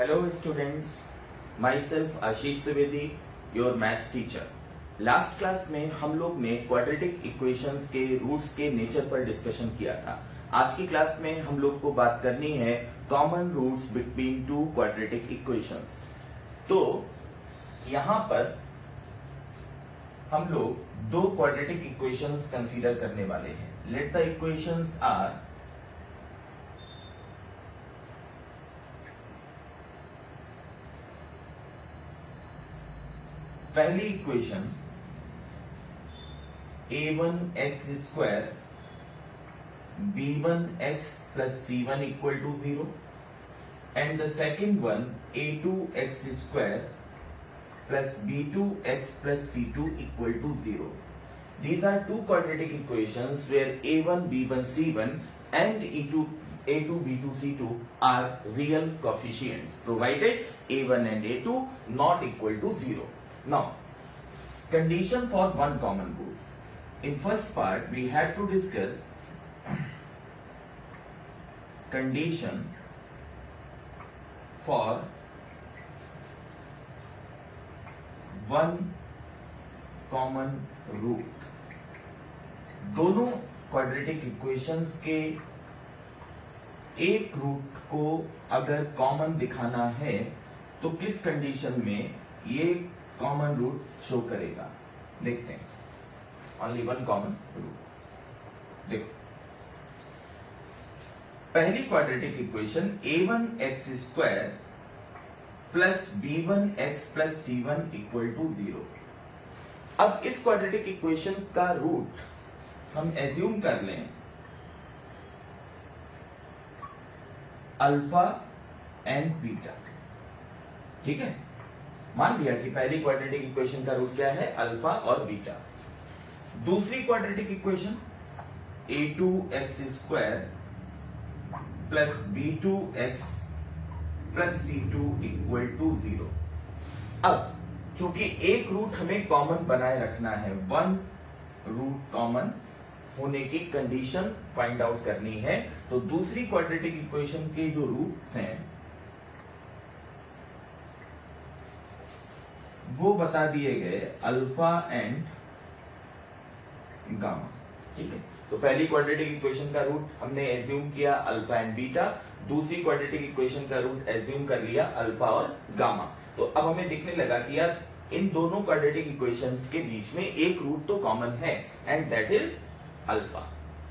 Hello students, myself Ashish Trivedi, your maths teacher. Last class में हम लोग ने क्वाड्रेटिक इक्वेशंस के रूट्स के नेचर पर डिस्कशन किया था। आज की क्लास में हम लोग को बात करनी है common roots between two quadratic equations. तो यहां पर हम लोग दो क्वाड्रेटिक इक्वेशंस कंसीडर करने वाले हैं। लेट द इक्वेशंस आर पहली equation a1x square b1x plus c1 equal to 0 and the second one a2x square plus b2x plus c2 equal to 0. These are two quadratic equations where a1 b1 c1 and a2 b2 c2 are real coefficients provided a1 and a2 not equal to 0. Now condition for one common root. In first part we had to discuss condition for one common root. दोनों quadratic equations के एक root को अगर common दिखाना है तो किस condition में ये कॉमन रूट शो करेगा, देखते हैं। Only one common root. देखो पहली quadratic equation a1x square plus b1x plus c1 equal to 0। अब इस क्वाड्रेटिक इक्वेशन का रूट हम एज्यूम कर लें अल्फा एंड बीटा। ठीक है, मान लिया कि पहली क्वाड्रेटिक इक्वेशन का रूट क्या है, अल्फा और बीटा। दूसरी quadratic equation a2x square plus b2x plus c2 equal to 0। अब चूंकि एक रूट हमें कॉमन बनाए रखना है, वन रूट कॉमन होने की कंडीशन फाइंड आउट करनी है, तो दूसरी क्वाड्रेटिक इक्वेशन के जो रूट्स हैं वो बता दिए गए अल्फा एंड गामा। ठीक है, तो पहली क्वाड्रेटिक इक्वेशन का रूट हमने एज्यूम किया अल्फा एंड बीटा, दूसरी क्वाड्रेटिक इक्वेशन का रूट एज्यूम कर लिया अल्फा और गामा। तो अब हमें दिखने लगा कि यार इन दोनों क्वाड्रेटिक इक्वेशंस के बीच में एक रूट तो कॉमन है एंड दैट इज अल्फा।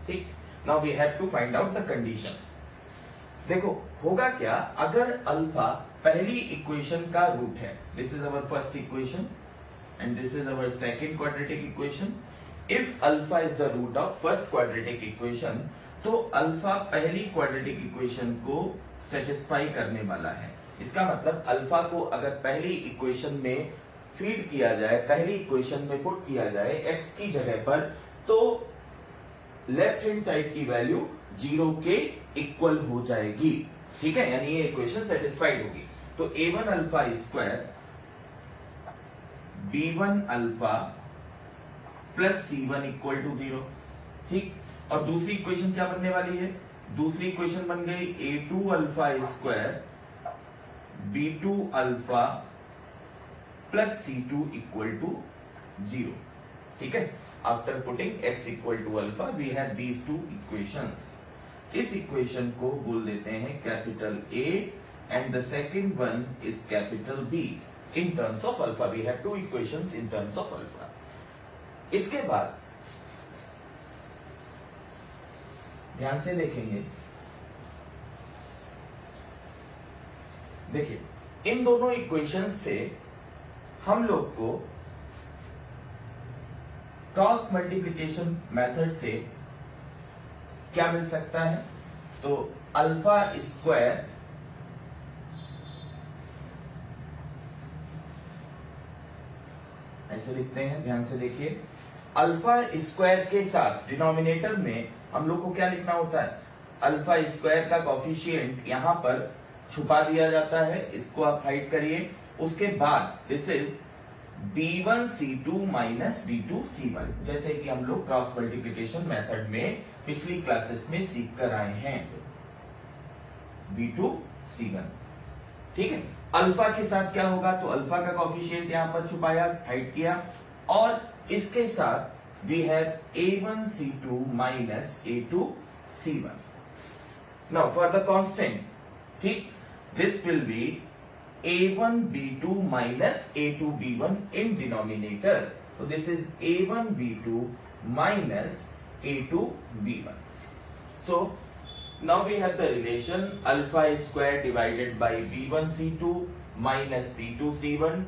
ठीक, now we have to find out the condition. देखो होगा क्या अगर अल्फा पहली इक्वेशन का रूट है, this is our first equation and this is our second quadratic equation. If alpha is the root of first quadratic equation, तो alpha पहली quadratic equation को सेटिस्फाई करने वाला है। इसका मतलब अल्फा को अगर पहली इक्वेशन में फीड किया जाए, पहली इक्वेशन में पुट किया जाए x की जगह पर, तो लेफ्ट हैंड साइड की वैल्यू 0 के इक्वल हो जाएगी। ठीक है, यानी ये इक्वेशन सेटिस्फाइड होगी। तो a1 alpha square b1 alpha plus c1 equal to 0। ठीक, और दूसरी इक्वेशन क्या बनने वाली है, दूसरी इक्वेशन बन गई a2 alpha square b2 alpha plus c2 equal to 0। ठीक है, after putting x equal to alpha we have these two equations. इस इक्वेशन को बोल देते हैं capital A and the second one is capital B in terms of alpha. We have two equations in terms of alpha. इसके बाद ध्यान से देखेंगे, देखिए इन दोनों इक्वेशंस से हम लोग को क्रॉस मल्टीप्लिकेशन मेथड से क्या मिल सकता है, तो अल्फा स्क्वायर ऐसे लिखते हैं, ध्यान से देखिए, अल्फा स्क्वायर के साथ डिनोमिनेटर में हम लोग को क्या लिखना होता है, अल्फा स्क्वायर का कॉफिशिएंट यहां पर छुपा दिया जाता है, इसको आप हाइड करिए। उसके बाद this is b1 c2 minus b2 c1, जैसे कि हम लोग क्रॉस मल्टीप्लिकेशन मेथड में पिछली क्लासेस में सीख कर आए हैं, b2 c1। ठीक है। अल्फा के साथ क्या होगा, तो अल्फा का कॉफिशिएंट यहां पर छुपाया, हाइड किया, और इसके साथ we have a1c2 minus a2c1. Now for the constant, ठीक, this will be a1b2 minus a2b1 in denominator. So this is a1b2 minus a2b1. So now we have the relation alpha square divided by b1c2 minus b2c1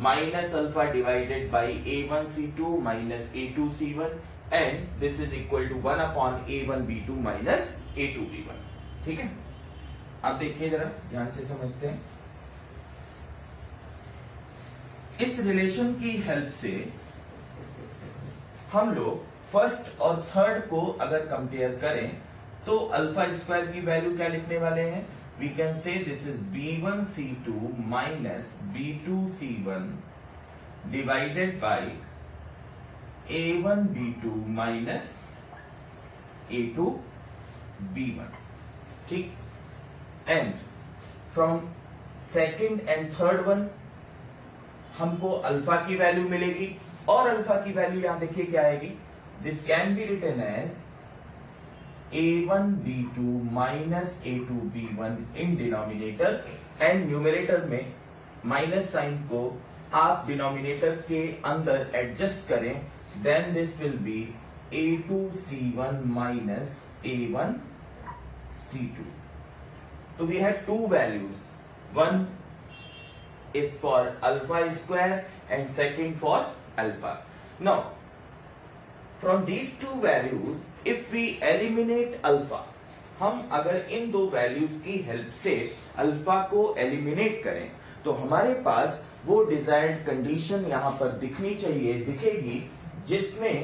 minus alpha divided by a1c2 minus a2c1, and this is equal to 1 upon a1b2 minus a2b1. ठीक है, आप देखिए जरा ध्यान से समझते हैं। इस रिलेशन की हेल्प से हम लोग फर्स्ट और थर्ड को अगर कंपेयर करें तो अल्फा स्क्वायर की वैल्यू क्या लिखने वाले हैं, we can say this is b1c2 minus b2c1 divided by a1b2 minus a2b1, ठीक, and from second and third one हमको अल्फा की वैल्यू मिलेगी, और अल्फा की वैल्यू यहां देखिए क्या आएगी, this can be written as a1b2 minus a2b1 in denominator, and numerator में माइनस साइन को आप डिनोमिनेटर के अंदर एडजस्ट करें, then this will be a2c1 minus a1c2. तो we have to values, one is for alpha square and second for alpha. Now from these two values if we eliminate alpha, हम अगर इन दो values की help से alpha को eliminate करें तो हमारे पास वो डिजायर्ड कंडीशन यहां पर दिखनी चाहिए, दिखेगी, जिसमें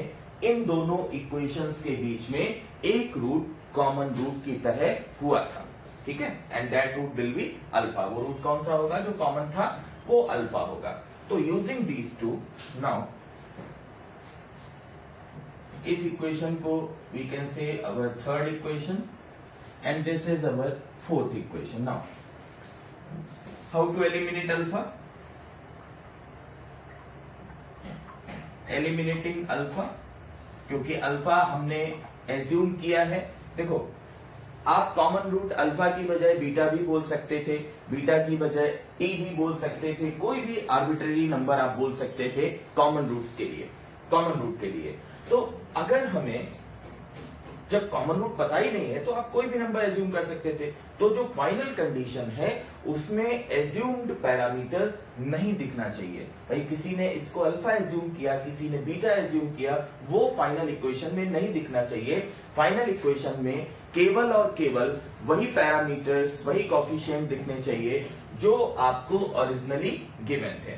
इन दोनों इक्वेशंस के बीच में एक रूट कॉमन रूट की तरह हुआ था, ठीक है, and that root will be alpha. वो रूट कौन सा होगा, जो कॉमन था वो अल्फा होगा। तो यूजिंग दीज टू, नाउ इस इक्वेशन को we can say our third equation and this is our fourth equation. Now how to eliminate alpha, eliminating alpha, क्योंकि अल्फा हमने एज्यूम किया है, देखो आप कॉमन रूट अल्फा की बजाय बीटा भी बोल सकते थे, बीटा की बजाय टी भी बोल सकते थे, कोई भी आर्बिट्रेरी नंबर आप बोल सकते थे कॉमन रूट्स के लिए, कॉमन रूट के लिए। तो अगर हमें जब कॉमन रूट पता ही नहीं है तो आप कोई भी नंबर एज्यूम कर सकते थे। तो जो फाइनल कंडीशन है उसमें एज्यूम्ड पैरामीटर नहीं दिखना चाहिए। भाई किसी ने इसको अल्फा एज्यूम किया, किसी ने बीटा एज्यूम किया, वो फाइनल इक्वेशन में नहीं दिखना चाहिए। फाइनल इक्वेशन में केवल और केवल वही पैरामीटर्स, वही कोफिशिएंट दिखने चाहिए जो आपको ओरिजिनली गिवन थे।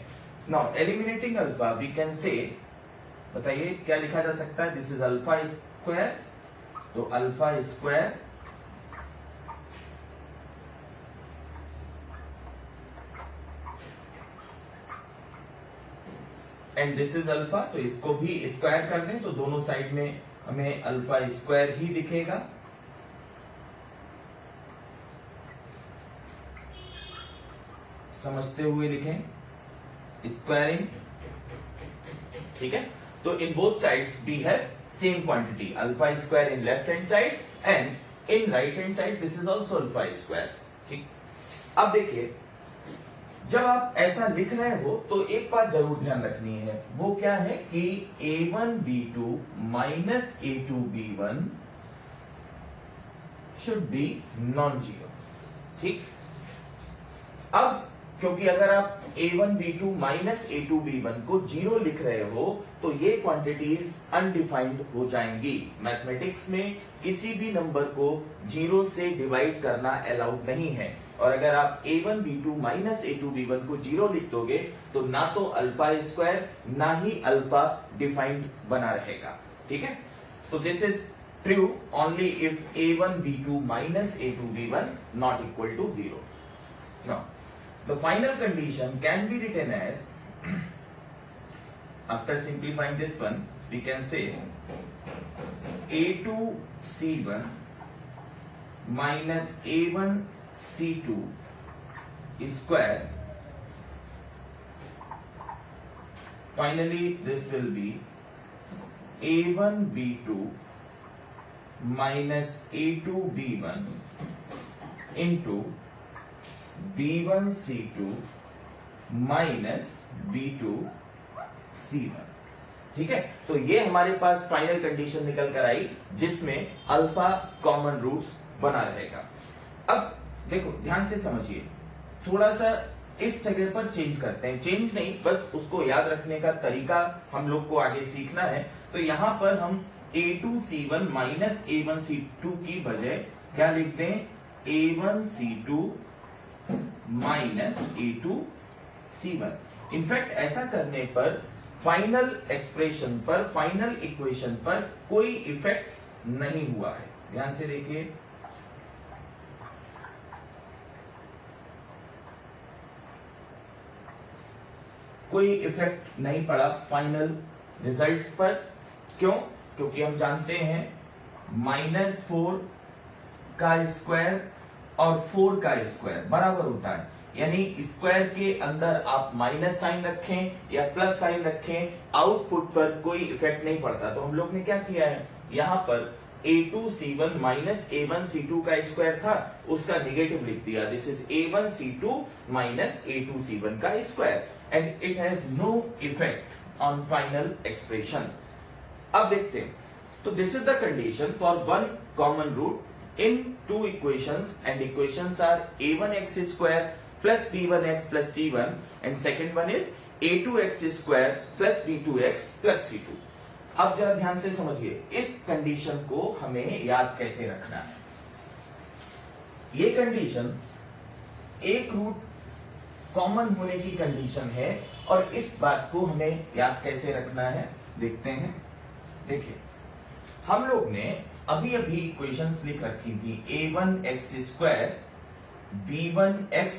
Now eliminating alpha we can say, बताइए क्या लिखा जा सकता है, दिस इज अल्फा स्क्वायर, तो alpha square and this is alpha, तो इसको भी स्क्वायर कर दें तो दोनों साइड में हमें अल्फा स्क्वायर ही दिखेगा। समझते हुए लिखें, स्क्वायरिंग, ठीक है। तो in both sides we have same quantity, alpha square in left hand side and in right hand side this is also alpha square, ठीक। अब देखिए जब आप ऐसा लिख रहे हो तो एक बात जरूर ध्यान रखनी है, वो क्या है कि a1b2 minus a2b1 should be non zero, ठीक। अब क्योंकि अगर आप a1b2 माइनस a2b1 को जीरो लिख रहे हो तो ये क्वांटिटीज अनडिफाइंड हो जाएंगी। मैथमेटिक्स में किसी भी नंबर को जीरो से डिवाइड करना अलाउड नहीं है, और अगर आप a1b2 माइनस a2b1 को जीरो लिख दोगे तो ना तो अल्फा स्क्वायर ना ही अल्फा डिफाइंड बना रहेगा, ठीक है। तो this is true only if a1b2 minus a2b1 not equal to zero. Now the final condition can be written as, after simplifying this one we can say a2c1 minus a1c2 square. Finally, this will be a1 b2 minus a2 b1 into b1 c2 minus b2 c1। ठीक है, तो ये हमारे पास final condition निकल कर आई जिसमें alpha common roots बना रहेगा। अब देखो ध्यान से समझिए, थोड़ा सा इस जगह पर चेंज करते हैं, चेंज नहीं बस उसको याद रखने का तरीका हम लोग को आगे सीखना है। तो यहां पर हम a2c1 माइनस a1c2 की बजाय क्या लिखते हैं, a1c2 माइनस a2c1। इनफैक्ट ऐसा करने पर फाइनल एक्सप्रेशन पर, फाइनल इक्वेशन पर कोई इफेक्ट नहीं हुआ है। ध्यान से देखिए, कोई इफेक्ट नहीं पड़ा फाइनल रिजल्ट्स पर। क्यों? क्योंकि हम जानते हैं -4 का स्क्वायर और 4 का स्क्वायर बराबर होता है, यानी स्क्वायर के अंदर आप माइनस साइन रखें या प्लस साइन रखें, आउटपुट पर कोई इफेक्ट नहीं पड़ता। तो हम लोग ने क्या किया है, यहां पर a2c1 माइनस a1c2 का स्क्वायर था, उसका निगेटिव लिख दिया। This is a1c2 minus a2c1 का square and it has no effect on final expression. अब देखते हैं, तो this is the condition for one common root in two equations, and equations are a1x square plus b1x plus c1 and second one is a2x square plus b2x plus c2। अब जरा ध्यान से समझिए, इस कंडीशन को हमें याद कैसे रखना है। ये कंडीशन एक रूट कॉमन होने की कंडीशन है और इस बात को हमें याद कैसे रखना है देखते हैं। देखिए, हम लोग ने अभी अभी इक्वेशंस लिख रखी थी a1x square b1x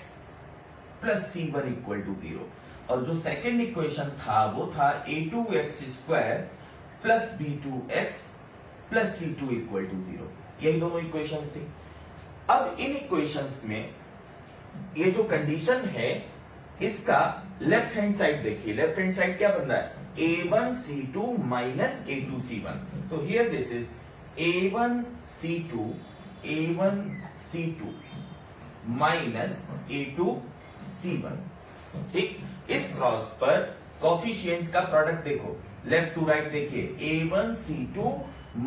plus c1 equal to 0, और जो सेकेंड इक्वेशन था वो था a2x square plus b2x plus c2 equal to 0। यही दोनों इक्वेशंस थी। अब इन इक्वेशंस में ये जो कंडीशन है इसका लेफ्ट हैंड साइड देखिए, लेफ्ट हैंड साइड क्या बन रहा है, a1c2 माइनस a2c1। तो here this is a1c2 minus a2c1। ठीक, इस क्रॉस पर कॉफिशिएंट का प्रोडक्ट देखो, लेफ्ट टू राइट देखिए, a1c2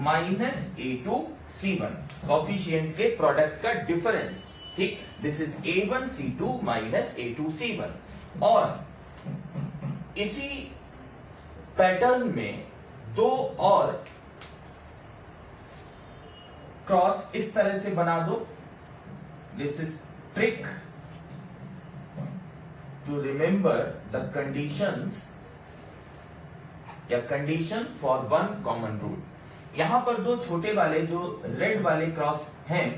माइनस a2c1, कॉफिशिएंट के प्रोडक्ट का डिफरेंस। ठीक, this is a1c2 minus a2c1। और इसी पैटर्न में दो और क्रॉस इस तरह से बना दो। This is trick to remember the conditions या condition for one common root. यहां पर दो छोटे वाले जो रेड वाले क्रॉस हैं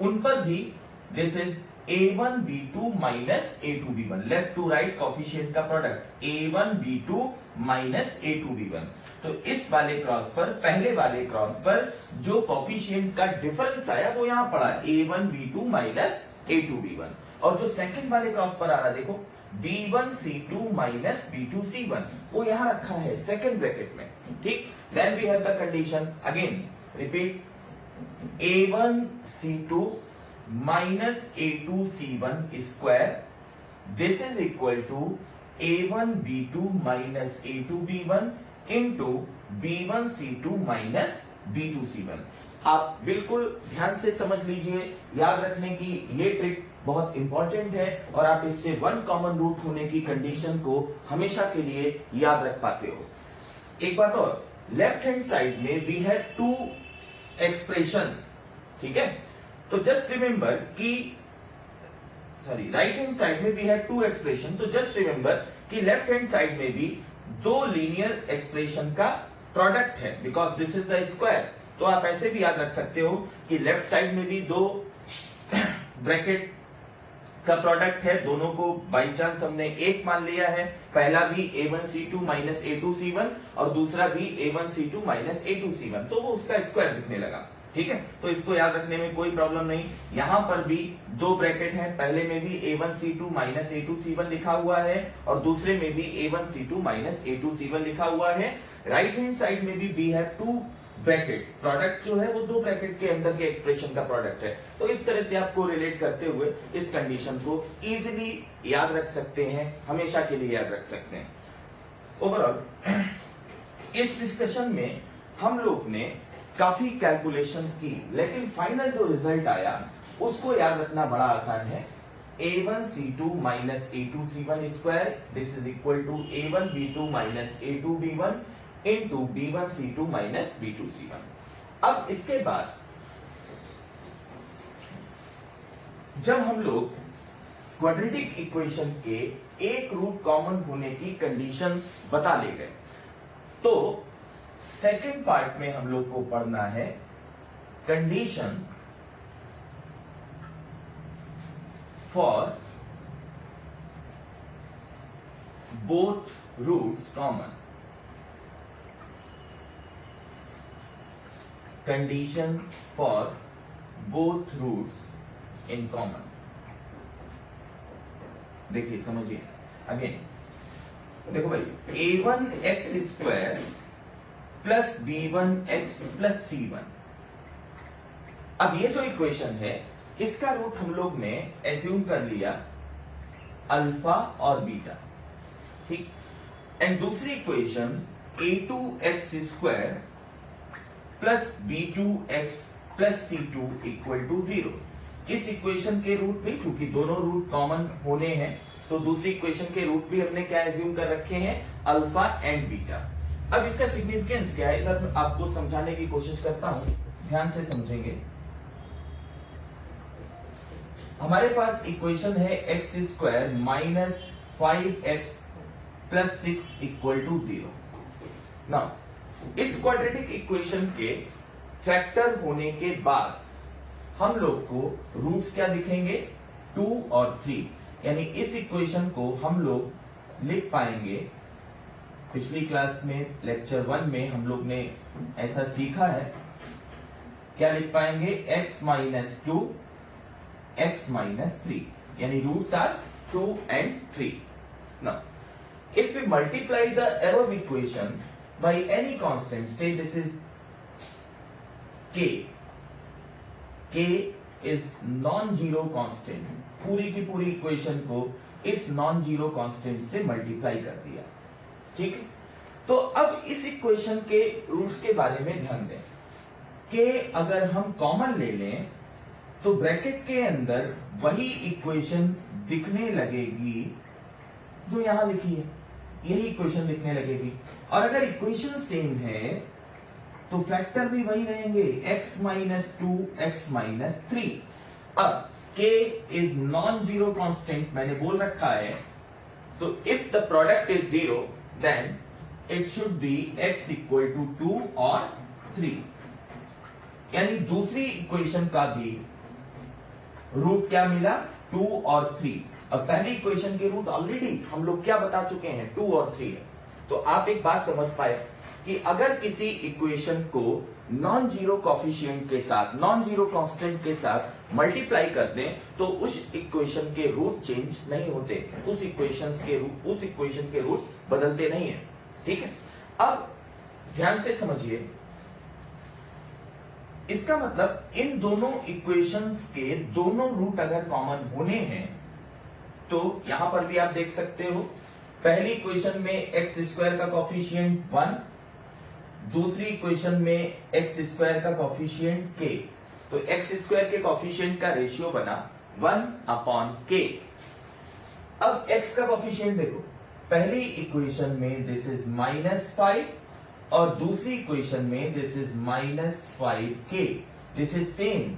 उन पर भी this is a1b2 minus a2b1, left to right coefficient का प्रोडक्ट a1b2 माइनस a2b1। तो इस वाले क्रॉस पर, पहले वाले क्रॉस पर जो कॉफिशिएंट का डिफरेंस आया वो यहां पड़ा a1b2 माइनस a2b1, और जो सेकंड वाले क्रॉस पर आ रहा देखो b1c2 माइनस b2c1, वो यहां रखा है सेकंड ब्रैकेट में। ठीक, then we have the condition again repeat, a1c2 minus a2c1 square, this is equal to a1b2 minus a2b1 into b1c2 minus b2c1। आप बिल्कुल ध्यान से समझ लीजिए, याद रखने की ये ट्रिक बहुत इंपॉर्टेंट है और आप इससे वन कॉमन रूट होने की कंडीशन को हमेशा के लिए याद रख पाते हो। एक बात और, लेफ्ट हैंड साइड में वी हैव टू एक्सप्रेशंस। ठीक है, तो जस्ट रिमेंबर कि राइट हैंड साइड में वी हैव टू एक्सप्रेशन, तो जस्ट रिमेंबर कि लेफ्ट हैंड साइड में भी दो लीनियर एक्सप्रेशन का प्रोडक्ट है, because this is the square. तो आप ऐसे भी याद रख सकते हो कि लेफ्ट साइड में भी दो ब्रैकेट का प्रोडक्ट है, दोनों को बाई चांस हमने एक मान लिया है, पहला भी a1c2 माइनस a2c1 और दूसरा भी a1c2 माइनस a2c1, तो वो उसका स्क्वायर दिखने लगा। ठीक है, तो इसको याद रखने में कोई प्रॉब्लम नहीं। यहां पर भी दो ब्रैकेट हैं, पहले में भी a1c2 माइनस a2c1 लिखा हुआ है और दूसरे में भी a1c2 माइनस a2c1 लिखा हुआ है। राइट हैंड साइड में भी we have two brackets, product जो है वो दो ब्रैकेट के अंदर के एक्सप्रेशन का प्रोडक्ट है। तो इस तरह से आपको रिलेट करते हुए इस कंडीशन को इजीली याद रख सकते हैं, हमेशा के लिए याद रख सकते हैं। ओवरऑल इस डिस्कशन में हम लोग ने काफी कैलकुलेशन की, लेकिन फाइनल जो रिजल्ट आया उसको याद रखना बड़ा आसान है। a1c2 minus a2c1 square this is equal to a1b2 minus a2b1 into b1c2 minus b2c1। अब इसके बाद जब हम लोग क्वाड्रेटिक इक्वेशन के एक रूट कॉमन होने की कंडीशन बता ले गए, तो सेकेंड पार्ट में हम लोग को पढ़ना है condition for both roots common. Condition for both roots in common. देखिए समझिए अगेन, देखो भाई a1x square plus b1x plus c1। अब ये जो इक्वेशन है इसका रूट हम लोग ने एज्यूम कर लिया अल्फा और बीटा, ठीक। एंड दूसरी equation a2x square plus b2x plus c2 equal to 0। इस इक्वेशन के रूट भी, क्योंकि दोनों रूट कॉमन होने हैं, तो दूसरी इक्वेशन के रूट भी हमने क्या एज्यूम कर रखे हैं, अल्फा एंड बीटा। अब इसका सिग्निफिकेंस क्या है, इधर आपको समझाने की कोशिश करता हूं, ध्यान से समझेंगे। हमारे पास इक्वेशन है x square minus 5x plus 6 equal to 0। Now इस क्वाड्रेटिक इक्वेशन के फैक्टर होने के बाद हम लोग को रूट्स क्या दिखेंगे, 2 और 3। यानी इस इक्वेशन को हम लोग लिख पाएंगे, पिछली क्लास में लेक्चर 1 में हम लोग ने ऐसा सीखा है, क्या लिख पाएंगे, x माइनस 2 x माइनस 3, यानी roots are 2 and 3। Now if we multiply the above equation by any constant, say this is k, k is non zero constant, पूरी की पूरी इक्वेशन को इस नॉन जीरो कांस्टेंट से मल्टीप्लाई कर दिया, ठीक है। तो अब इस इक्वेशन के रूट्स के बारे में ध्यान दें कि अगर हम कॉमन ले लें तो ब्रैकेट के अंदर वही इक्वेशन दिखने लगेगी जो यहां लिखी है, यही इक्वेशन दिखने लगेगी। और अगर इक्वेशन सेम है तो फैक्टर भी वही रहेंगे, x माइनस 2 x माइनस 3। अब k is non zero constant मैंने बोल रखा है, तो if the product is 0 then it should be x equal to 2 और 3। यानी दूसरी इक्वेशन का भी रूट क्या मिला, 2 और 3। अब पहली इक्वेशन के रूट ऑलरेडी हम लोग क्या बता चुके हैं, 2 और 3 है। तो आप एक बात समझ पाए कि अगर किसी इक्वेशन को नॉन जीरो कॉफिशिएंट के साथ, नॉन जीरो कांस्टेंट के साथ मल्टीप्लाई कर दें तो उस इक्वेशन के रूट चेंज नहीं होते, उस इक्वेशन के रूट बदलते नहीं है, ठीक है। अब ध्यान से समझिए, इसका मतलब इन दोनों इक्वेशंस के दोनों रूट अगर कॉमन होने हैं तो यहां पर भी आप देख सकते हो, पहली इक्वेशन में एक्स स्क्वायर का कॉफिशिएंट 1, दूसरी इक्वेशन में एक्स स्क्वायर का कॉफिशिएंट k। तो एक्स स्क्वायर के कॉफिशिएंट का रेशियो बना 1/k। अब x का कॉफिशिएंट देखो, पहली इक्वेशन में दिस इज -5 और दूसरी इक्वेशन में this is -5k। This is same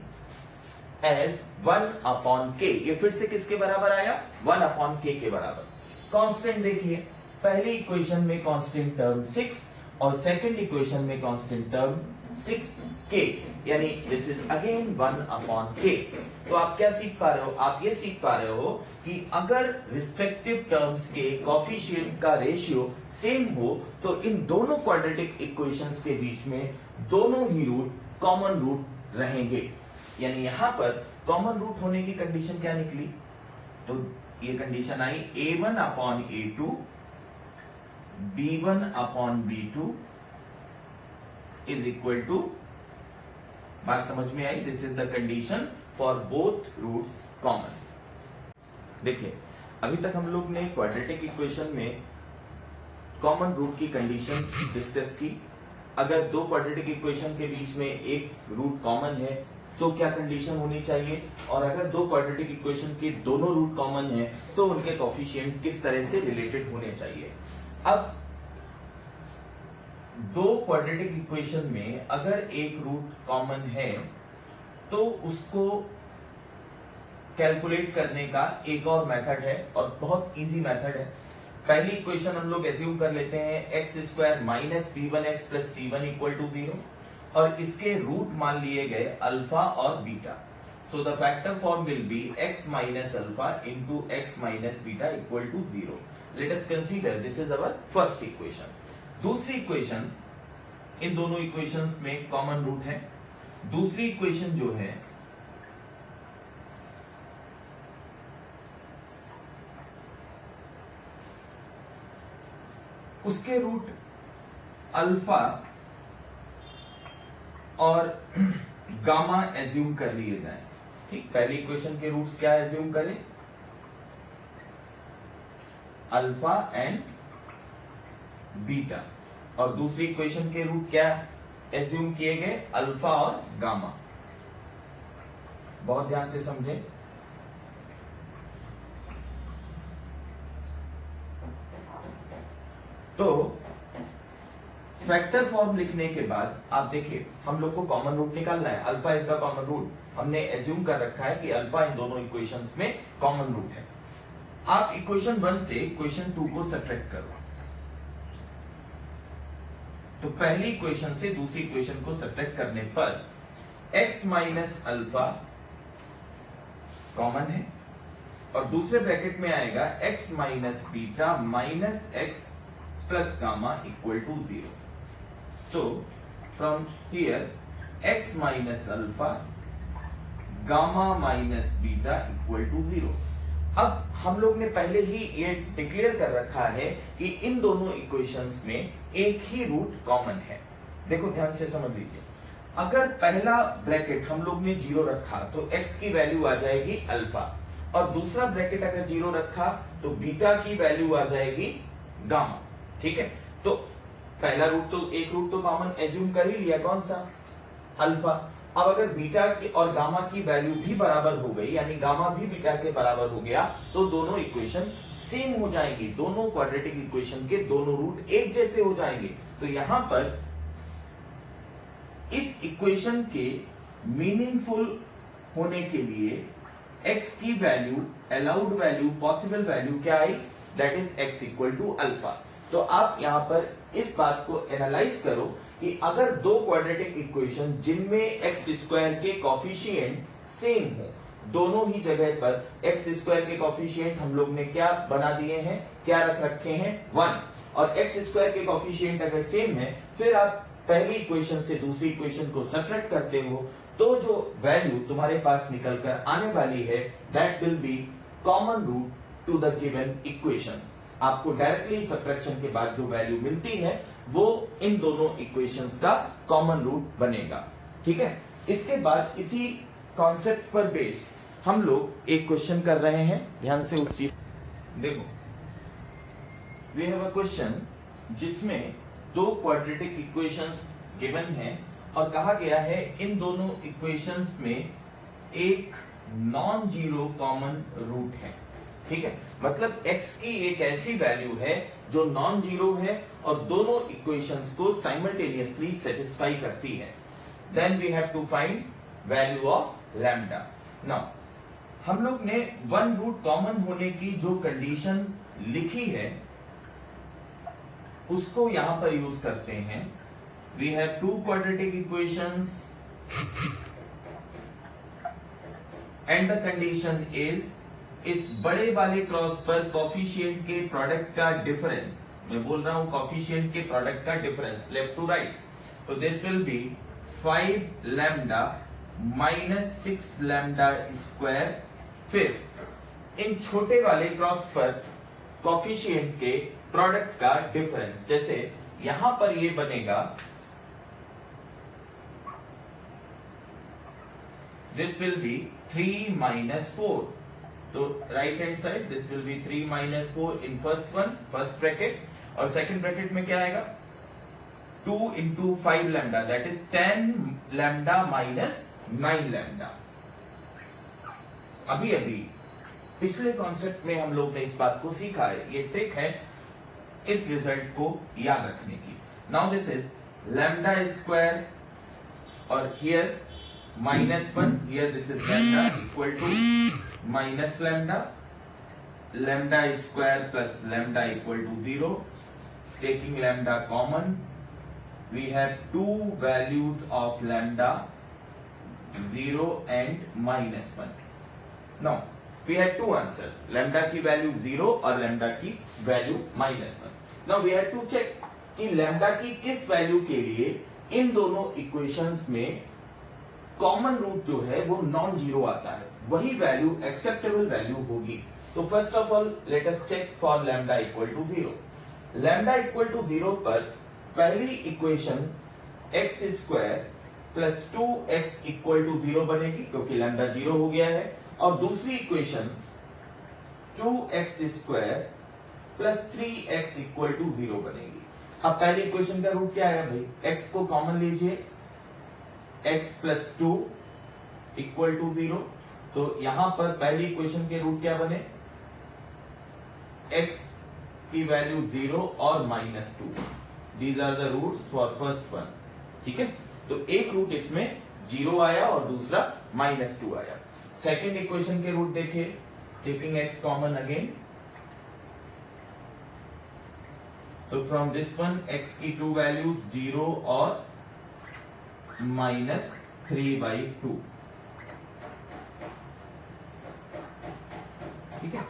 as 1/k। ये फिर से किसके बराबर आया, 1/k के बराबर। कांस्टेंट देखिए, पहली इक्वेशन में कांस्टेंट टर्म 6 और सेकंड इक्वेशन में कांस्टेंट टर्म 6k, यानी दिस इज अगेन 1/k। तो आप क्या सीख पा रहे हो, आप ये सीख पा रहे हो कि अगर रिस्पेक्टिव टर्म्स के कॉफिशिएंट का रेशियो सेम हो तो इन दोनों क्वाड्रेटिक इक्वेशंस के बीच में दोनों ही रूट कॉमन रूट रहेंगे। यानी यहां पर कॉमन रूट होने की कंडीशन क्या निकली? तो ये कंडीशन आई a1 upon a2 b1 upon b2 is equal to, बात समझ में आई? This is the condition for both roots common. देखिए, अभी तक हम लोग ने क्वाड्रेटिक इक्वेशन में कॉमन रूट की कंडीशन डिस्कस की। अगर दो क्वाड्रेटिक इक्वेशन के बीच में एक रूट कॉमन है तो क्या कंडीशन होनी चाहिए, और अगर दो क्वाड्रेटिक इक्वेशन के दोनों रूट कॉमन है तो उनके कोफिशिएंट किस तरह से रिलेटेड होने चाहिए। अब दो क्वाड्रेटिक इक्वेशन में अगर एक रूट कॉमन है तो उसको कैलकुलेट करने का एक और मेथड है, और बहुत इजी मेथड है। पहली इक्वेशन हम लोग एज्यूम कर लेते हैं x square minus b1x plus c1 equal to 0, और इसके रूट मान लिए गए अल्फा और beta. So the factor form will be x minus alpha into x minus beta equal to 0। Let us consider this is our first equation. दूसरी equation, इन दोनों equations में कॉमन रूट है। दूसरी इक्वेशन जो है उसके रूट अल्फा और गामा एज्यूम कर लिए जाएं। ठीक, पहली इक्वेशन के रूट्स क्या एज्यूम करें? अल्फा एंड बीटा, और दूसरी इक्वेशन के रूट क्या एज्यूम किए गए? अल्फा और गामा। बहुत ध्यान से समझें। तो फैक्टर फॉर्म लिखने के बाद आप देखिए, हम लोग को कॉमन रूट निकालना है। Alpha is the common root. हमने एज्यूम कर रखा है कि अल्फा इन दोनों इक्वेशंस में कॉमन रूट है। आप इक्वेशन 1 से इक्वेशन 2 को सब्ट्रैक्ट करो। तो पहली इक्वेशन से दूसरी इक्वेशन को सब्ट्रैक्ट करने पर x माइनस अल्फा कॉमन है, और दूसरे ब्रैकेट में आएगा x minus beta minus x plus gamma equal to 0। तो from here x minus alpha gamma minus beta equal to 0। अब हम लोग ने पहले ही ये डिक्लेयर कर रखा है कि इन दोनों इक्वेशंस में एक ही रूट कॉमन है। देखो ध्यान से समझ लीजिए, अगर पहला ब्रैकेट हम लोग ने 0 रखा तो x की वैल्यू आ जाएगी अल्फा, और दूसरा ब्रैकेट अगर 0 रखा तो बीटा की वैल्यू आ जाएगी गामा। ठीक है, तो पहला रूट तो एक रूट तो कॉमन एज्यूम कर ही लिया, कौन सा? अल्फा। अब अगर बीटा की और गामा की वैल्यू भी बराबर हो गई, यानी गामा भी बीटा के बराबर हो गया, तो दोनों इक्वेशन सेम हो जाएंगी। दोनों क्वाड्रेटिक इक्वेशन के दोनों रूट एक जैसे हो जाएंगे। तो यहां पर इस इक्वेशन के मीनिंगफुल होने के लिए x की value, allowed value, possible value क्या आई? That is x equal to alpha. तो आप यहां पर इस बात को एनालाइज करो कि अगर दो क्वाड्रेटिक इक्वेशन जिनमें एक्स स्क्वायर के कॉफिशिएंट सेम हो, दोनों ही जगह पर एक्स स्क्वायर के कॉफिशिएंट हम लोग ने क्या बना दिए हैं, क्या रख रखे हैं? 1। और एक्स स्क्वायर के कॉफिशिएंट अगर सेम है, फिर आप पहली इक्वेशन से दूसरी इक्वेशन को सब्ट्रैक्ट करते हो, तो जो वैल्यू तुम्हारे पास निकल कर आने वाली है that will be common root to the given equations. आपको डायरेक्टली सब्ट्रैक्शन के बाद जो वैल्यू मिलती है वो इन दोनों इक्वेशंस का कॉमन रूट बनेगा। ठीक है, इसके बाद इसी कॉन्सेप्ट पर बेस्ड हम लोग एक क्वेश्चन कर रहे हैं। ध्यान से उस चीज देखो, वी हैव अ क्वेश्चन जिसमें दो क्वाड्रेटिक इक्वेशंस गिवन हैं और कहा गया है इन दोनों इक्वेशंस में एक नॉन जीरो कॉमन रूट है। ठीक है, मतलब x की एक ऐसी वैल्यू है जो नॉन जीरो है और दोनों इक्वेशंस को साइमल्टेनियसली सेटिस्फाई करती है। Then we have to find value of lambda. Now हम लोग ने वन रूट कॉमन होने की जो कंडीशन लिखी है उसको यहां पर यूज करते हैं। We have two quadratic equations and the condition is, इस बड़े वाले क्रॉस पर कॉफिशिएंट के प्रोडक्ट का डिफरेंस, मैं बोल रहा हूं कॉफिशिएंट के प्रोडक्ट का डिफरेंस लेफ्ट टू राइट, तो this will B 5 lambda -6 lambda square. फिर इन छोटे वाले क्रॉस पर कोफिशिएंट के प्रोडक्ट का डिफरेंस, जैसे यहां पर ये बनेगा दिस विल बी 3 - 4, तो right hand side this will B 3 - 4 in first bracket, और सेकंड ब्रैकेट में क्या आएगा 2 × 5 lambda, that is 10 lambda minus 9 lambda. अभी पिछले कॉन्सेप्ट में हम लोग ने इस बात को सीखा है, ये ट्रिक है इस रिजल्ट को याद रखने की। Now this is lambda square और here -1, here this is lambda equal to minus lambda, lambda square plus lambda equal to 0, taking lambda common we have two values of lambda 0 and -1. Now we had two answers, lambda की value 0 और lambda की value -1. Now we had to check कि lambda की किस value के लिए इन दोनों equations में कॉमन रूट जो है वो नॉन जीरो आता है, वही वैल्यू एक्सेप्टेबल वैल्यू होगी। तो first of all let us check for lambda equal to 0। Lambda equal to 0 पर पहली equation x square plus 2x equal to 0 बनेगी क्योंकि लैम्डा 0 हो गया है, और दूसरी equation 2x square plus 3x equal to 0 बनेगी। अब पहली इक्वेशन का रूट क्या है भाई, x को कॉमन लीजिए, x प्लस 2 इक्वल टू 0, तो यहां पर पहली इक्वेशन के रूट क्या बने, x की वैल्यू 0 और -2, These are the roots for first one, ठीक है। तो एक रूट इसमें 0 आया और दूसरा -2 आया। सेकेंड इक्वेशन के रूट देखिए, टेकिंग x कॉमन अगेन, तो फ्रॉम दिस वन x की टू वैल्यूज 0 और -3/2, ठीक है।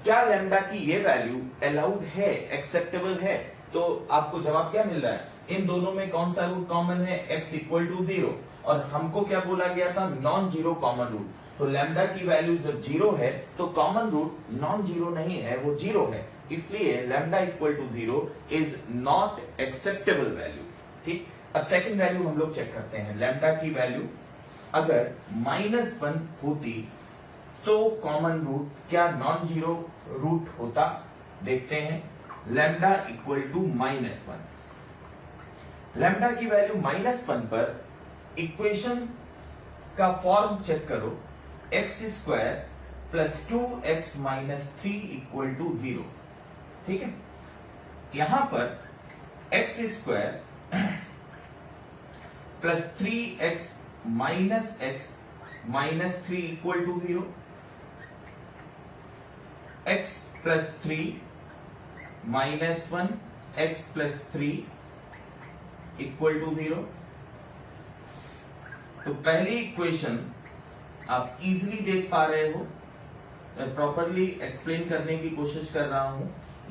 क्या लैम्डा की ये वैल्यू अलाउड है, एक्सेप्टेबल है? तो आपको जवाब क्या मिल रहा है, इन दोनों में कौन सा रूट कॉमन है, x इक्वल टू 0, और हमको क्या बोला गया था, नॉन जीरो कॉमन रूट। तो लैम्डा की वैल्यू जब 0 है तो कॉमन रूट नॉन जीरो नहीं है, वो 0 है, इसलिए lambda equal to 0 is not acceptable value, ठीक। अब सेकंड वैल्यू हम लोग चेक करते हैं, लैम्डा की वैल्यू अगर -1 होती तो कॉमन रूट क्या नॉन जीरो रूट होता, देखते हैं। लैम्डा इक्वल टू -1, लैम्डा की वैल्यू -1 पर इक्वेशन का फॉर्म चेक करो, x square plus 2x minus 3 equal to 0, ठीक है। यहां पर x square plus 3x minus x minus 3 equal to 0, x plus 3 -1 x plus 3 equal to 0। तो पहली इक्वेशन आप इजीली देख पा रहे हो, मैं प्रॉपरली एक्सप्लेन करने की कोशिश कर रहा हूं।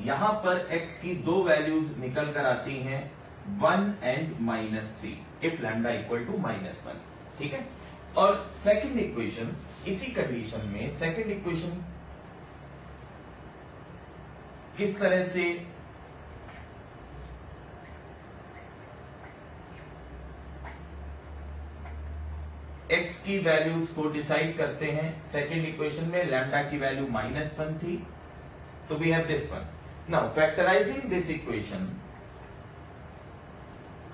यहां पर x की दो वैल्यूज निकल कर आती हैं 1 and -3 if lambda equal to -1, ठीक है। और सेकंड इक्वेशन, इसी कंडीशन में सेकंड इक्वेशन किस तरह से x की वैल्यूज को डिसाइड करते हैं। सेकेंड इक्वेशन में लैम्डा की वैल्यू -1 थी, तो we have this one. Now factorizing this equation,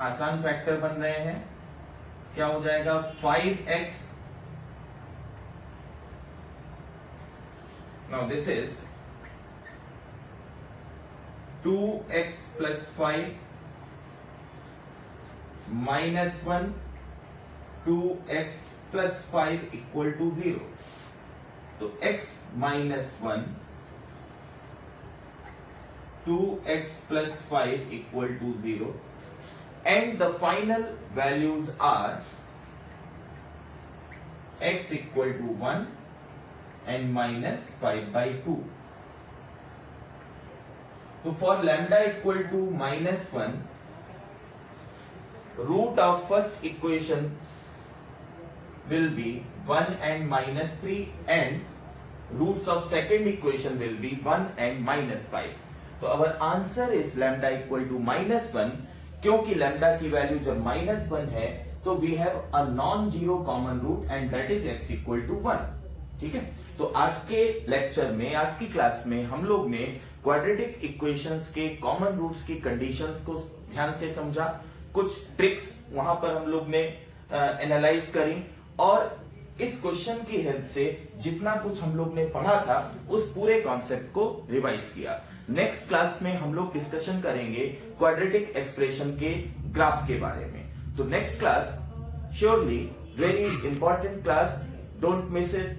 आसान फैक्टर बन रहे हैं, क्या हो जाएगा 5x, now this is 2x plus 5 -1 2x plus 5 equal to 0, तो x -1 2x plus 5 equal to 0, and the final values are x equal to 1 and -5/2. So for lambda equal to -1, root of first equation will be 1 and -3 and roots of second equation will be 1 and -5. तो our answer is lambda equal to -1. क्योंकि lambda की value जब -1 है तो we have a non zero common root and that is x equal to 1. ठीक है, तो आज के लेक्चर में, आज की क्लास में हम लोग ने क्वाड्रेटिक इक्वेशंस के कॉमन रूट्स की कंडीशंस को ध्यान से समझा, कुछ ट्रिक्स वहां पर हम लोग ने एनालाइज करी और इस क्वेश्चन की हेल्प से जितना कुछ हम लोग ने पढ़ा था उस पूरे कॉन्सेप्ट को रिवाइज किया. नेक्स्ट क्लास में हम लोग डिस्कशन करेंगे क्वाड्रेटिक एक्सप्रेशन के ग्राफ के बारे में. तो next class surely very important class, don't miss it.